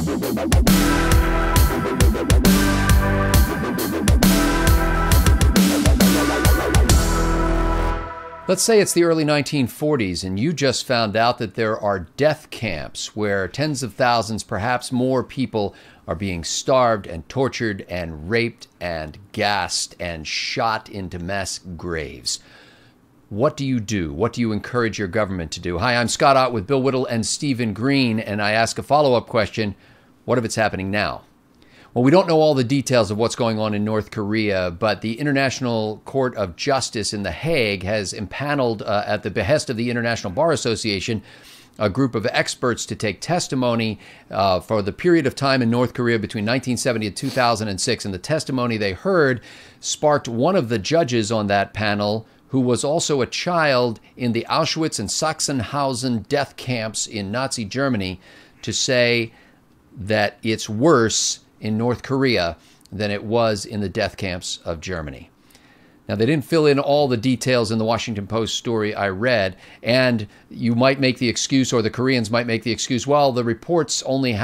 Let's say it's the early 1940s and you just found out that there are death camps where tens of thousands, perhaps more people are being starved and tortured and raped and gassed and shot into mass graves. What do you do? What do you encourage your government to do? Hi, I'm Scott Ott with Bill Whittle and Stephen Green, and I ask a follow-up question. What if it's happening now? Well, we don't know all the details of what's going on in North Korea, but the International Court of Justice in The Hague has impaneled, at the behest of the International Bar Association, a group of experts to take testimony for the period of time in North Korea between 1970 and 2006. And the testimony they heard sparked one of the judges on that panel, who was also a child in the Auschwitz and Sachsenhausen death camps in Nazi Germany, to say that it's worse in North Korea than it was in the death camps of Germany. Now, they didn't fill in all the details in the Washington Post story I read, and you might make the excuse, or the Koreans might make the excuse, well, the reports only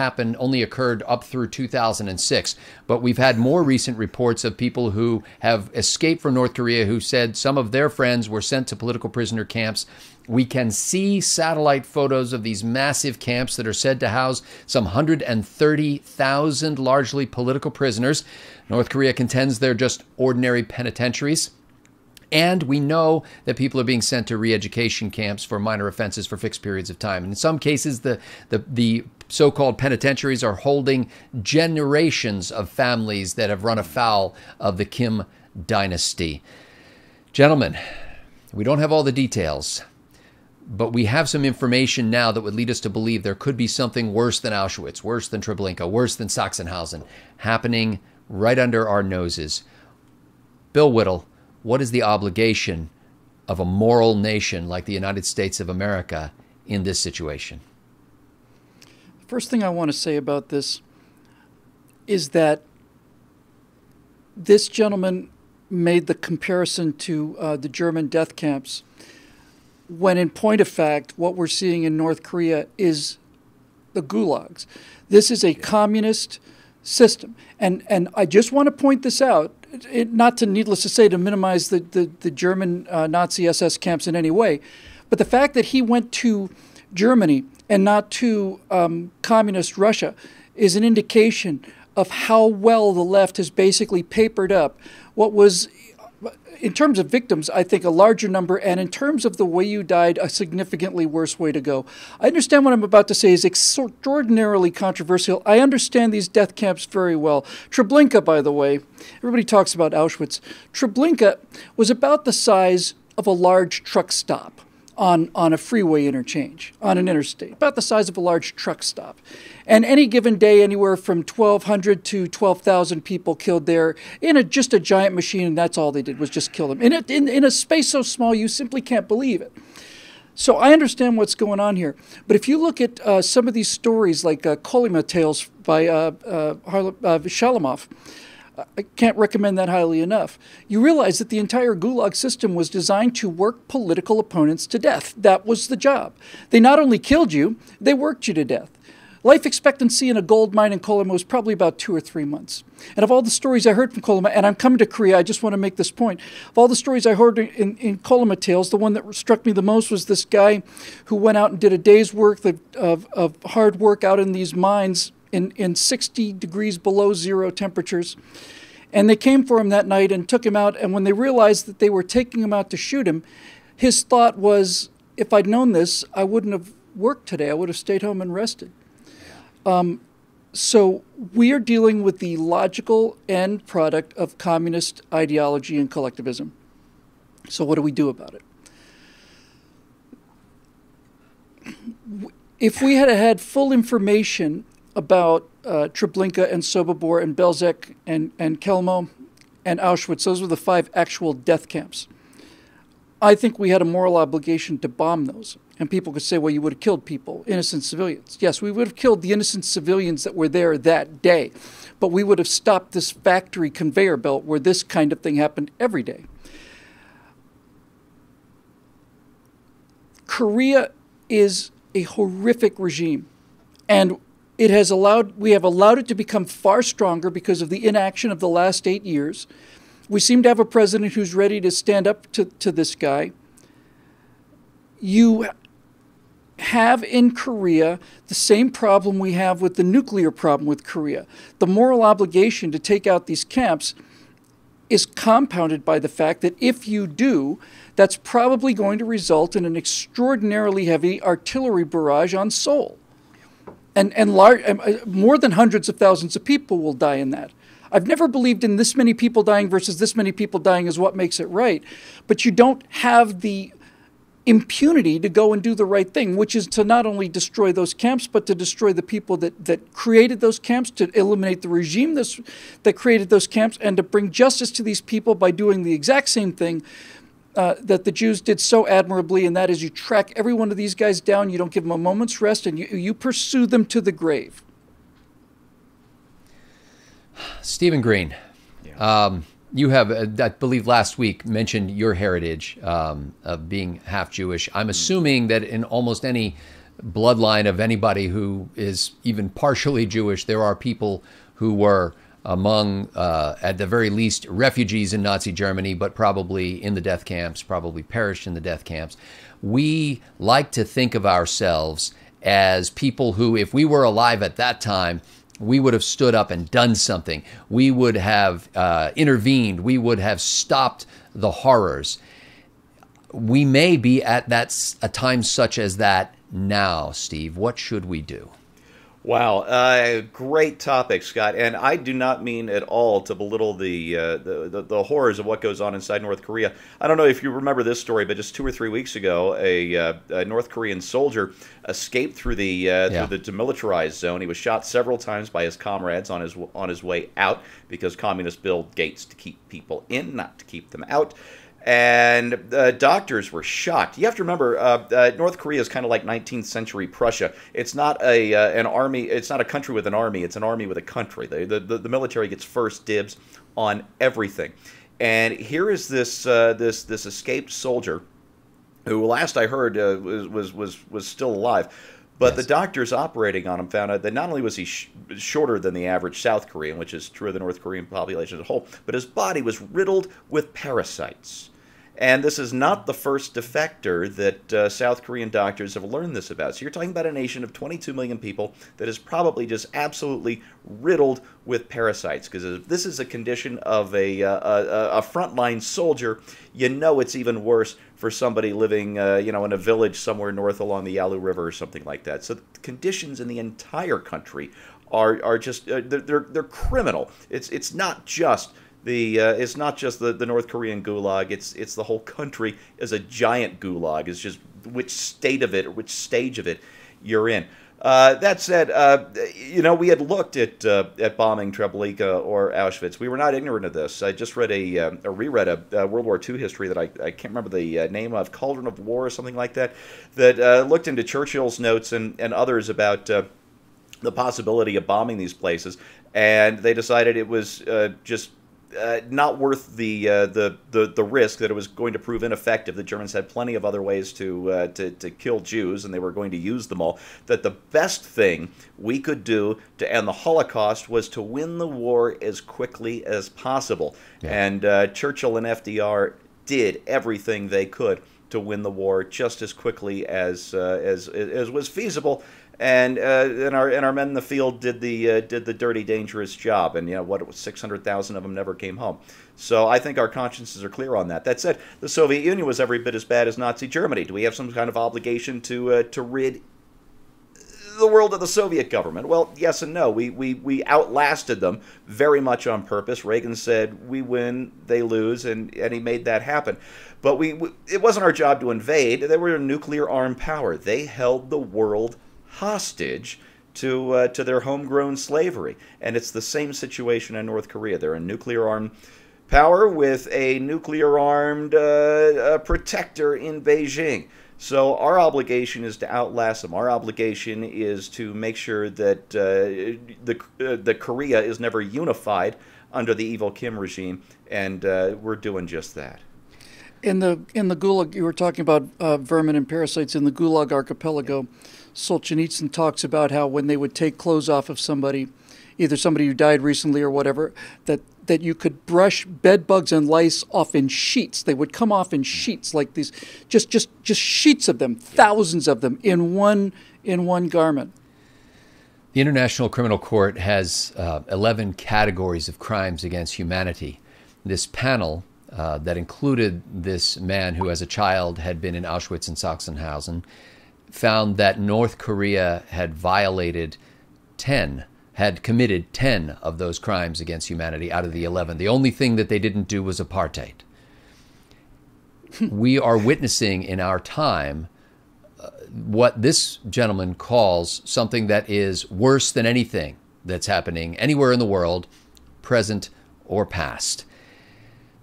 occurred up through 2006. But we've had more recent reports of people who have escaped from North Korea who said some of their friends were sent to political prisoner camps. We can see satellite photos of these massive camps that are said to house some 130,000 largely political prisoners. North Korea contends they're just ordinary penitentiaries. And we know that people are being sent to re-education camps for minor offenses for fixed periods of time. And in some cases, the so-called penitentiaries are holding generations of families that have run afoul of the Kim dynasty. Gentlemen, we don't have all the details, but we have some information now that would lead us to believe there could be something worse than Auschwitz, worse than Treblinka, worse than Sachsenhausen happening right under our noses. Bill Whittle, what is the obligation of a moral nation like the United States of America in this situation? First thing I want to say about this is that this gentleman made the comparison to the German death camps, when in point of fact, what we're seeing in North Korea is the gulags. This is a communist system. And I just want to point this out, not to, needless to say, to minimize the German Nazi SS camps in any way, but the fact that he went to Germany and not to communist Russia is an indication of how well the left has basically papered up what was, in terms of victims, I think a larger number, and in terms of the way you died, a significantly worse way to go. I understand what I'm about to say is extraordinarily controversial. I understand these death camps very well. Treblinka, by the way, everybody talks about Auschwitz. Treblinka was about the size of a large truck stop on a freeway interchange, on an interstate, about the size of a large truck stop. And any given day, anywhere from 1,200 to 12,000 people killed there in just a giant machine, and that's all they did was just kill them. In a space so small, you simply can't believe it. So I understand what's going on here. But if you look at some of these stories, like Kolyma Tales by Shalamov, I can't recommend that highly enough. You realize that the entire Gulag system was designed to work political opponents to death. That was the job. They not only killed you, they worked you to death. Life expectancy in a gold mine in Kolyma was probably about 2 or 3 months. And of all the stories I heard from Kolyma, and I'm coming to Korea, I just want to make this point. Of all the stories I heard in Kolyma Tales, the one that struck me the most was this guy who went out and did a day's work of hard work out in these mines in 60 degrees below zero temperatures. And they came for him that night and took him out. And when they realized that they were taking him out to shoot him, his thought was, if I'd known this, I wouldn't have worked today. I would have stayed home and rested. So we are dealing with the logical end product of communist ideology and collectivism. So what do we do about it? If we had had full information about Treblinka and Sobibor and Belzec and Kelmo and Auschwitz, those were the 5 actual death camps, I think we had a moral obligation to bomb those. And people could say, well, you would have killed people, innocent civilians. Yes, we would have killed the innocent civilians that were there that day. But we would have stopped this factory conveyor belt where this kind of thing happened every day. Korea is a horrific regime. And We have allowed it to become far stronger because of the inaction of the last 8 years. We seem to have a president who's ready to stand up to this guy. You have in Korea the same problem we have with the nuclear problem with Korea. The moral obligation to take out these camps is compounded by the fact that if you do, that's probably going to result in an extraordinarily heavy artillery barrage on Seoul. And more than hundreds of thousands of people will die in that. I've never believed in this many people dying versus this many people dying is what makes it right. But you don't have the impunity to go and do the right thing, which is to not only destroy those camps, but to destroy the people that created those camps, to eliminate the regime that created those camps, and to bring justice to these people by doing the exact same thing that the Jews did so admirably, and that is you track every one of these guys down, you don't give them a moment's rest, and you pursue them to the grave. Stephen Green, you have, I believe last week, mentioned your heritage of being half Jewish. I'm assuming that in almost any bloodline of anybody who is even partially Jewish, there are people who were among, at the very least, refugees in Nazi Germany, but probably in the death camps, probably perished in the death camps. We like to think of ourselves as people who, if we were alive at that time, we would have stood up and done something. We would have intervened. We would have stopped the horrors. We may be at a time such as that now, Steve. What should we do? Wow, great topic, Scott. And I do not mean at all to belittle the horrors of what goes on inside North Korea. I don't know if you remember this story, but just 2 or 3 weeks ago, a North Korean soldier escaped through the demilitarized zone. He was shot several times by his comrades on his way out because communists build gates to keep people in, not to keep them out. And doctors were shocked. You have to remember, North Korea is kind of like 19th century Prussia. It's not an army. It's not a country with an army. It's an army with a country. The military gets first dibs on everything. And here is this escaped soldier, who last I heard was still alive. But yes, the doctors operating on him found out that not only was he shorter than the average South Korean, which is true of the North Korean population as a whole, but his body was riddled with parasites. And this is not the first defector that South Korean doctors have learned this about. So you're talking about a nation of 22 million people that is probably just absolutely riddled with parasites. Because if this is a condition of a frontline soldier, you know it's even worse for somebody living, in a village somewhere north along the Yalu River or something like that. So the conditions in the entire country are just they're criminal. It's not just the North Korean gulag. It's the whole country is a giant gulag. It's just which state of it or which stage of it you're in. That said, we had looked at bombing Treblinka or Auschwitz. We were not ignorant of this. I just read reread a World War II history that I can't remember the name of, Cauldron of War or something like that, that looked into Churchill's notes and others about the possibility of bombing these places, and they decided it was just not worth the risk, that it was going to prove ineffective. The Germans had plenty of other ways to kill Jews, and they were going to use them all. That the best thing we could do to end the Holocaust was to win the war as quickly as possible. Yeah. And Churchill and FDR did everything they could to win the war just as quickly as was feasible. And our men in the field did the dirty, dangerous job, and it was 600,000 of them never came home. So I think our consciences are clear on that. That said, the Soviet Union was every bit as bad as Nazi Germany. Do we have some kind of obligation to rid the world of the Soviet government? Well, yes and no. We outlasted them very much on purpose. Reagan said, "We win, they lose," and he made that happen. But it wasn't our job to invade. They were a nuclear-armed power. They held the world hostage to their homegrown slavery. And it's the same situation in North Korea. They're a nuclear-armed power with a nuclear-armed protector in Beijing. So our obligation is to outlast them. Our obligation is to make sure that the Korea is never unified under the evil Kim regime, and we're doing just that. In the Gulag, you were talking about vermin and parasites in the Gulag archipelago. Solzhenitsyn talks about how when they would take clothes off of somebody, either somebody who died recently or whatever, that you could brush bed bugs and lice off in sheets. They would come off in sheets like these, just sheets of them, thousands of them in one garment. The International Criminal Court has 11 categories of crimes against humanity. This panel that included this man who as a child had been in Auschwitz and Sachsenhausen found that North Korea had committed 10 of those crimes against humanity out of the 11. The only thing that they didn't do was apartheid. We are witnessing in our time what this gentleman calls something that is worse than anything that's happening anywhere in the world, present or past.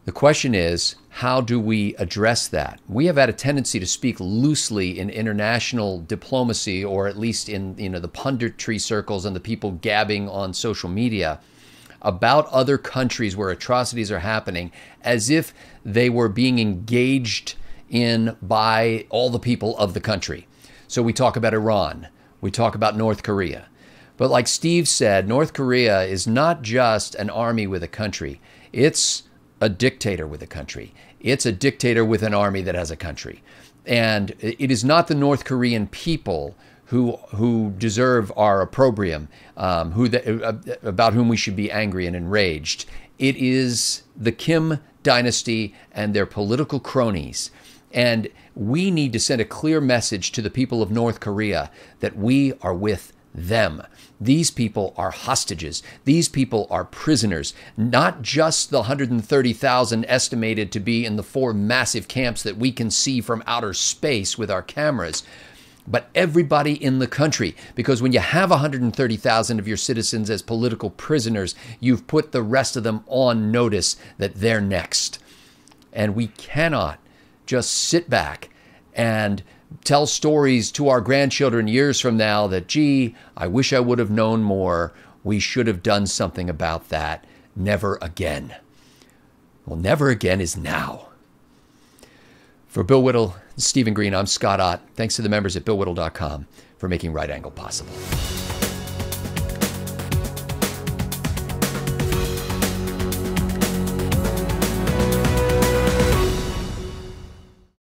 The question is, how do we address that? We have had a tendency to speak loosely in international diplomacy, or at least in the punditry circles and the people gabbing on social media about other countries where atrocities are happening, as if they were being engaged in by all the people of the country. So we talk about Iran, we talk about North Korea. But like Steve said, North Korea is not just an army with a country. It's a dictator with a country. It's a dictator with an army that has a country. And it is not the North Korean people who deserve our opprobrium, about whom we should be angry and enraged. It is the Kim dynasty and their political cronies. And we need to send a clear message to the people of North Korea that we are with them. These people are hostages. These people are prisoners, not just the 130,000 estimated to be in the 4 massive camps that we can see from outer space with our cameras, but everybody in the country. Because when you have 130,000 of your citizens as political prisoners, you've put the rest of them on notice that they're next. And we cannot just sit back and tell stories to our grandchildren years from now that, gee, I wish I would have known more. We should have done something about that. Never again. Well, never again is now. For Bill Whittle, Stephen Green, I'm Scott Ott. Thanks to the members at BillWhittle.com for making Right Angle possible.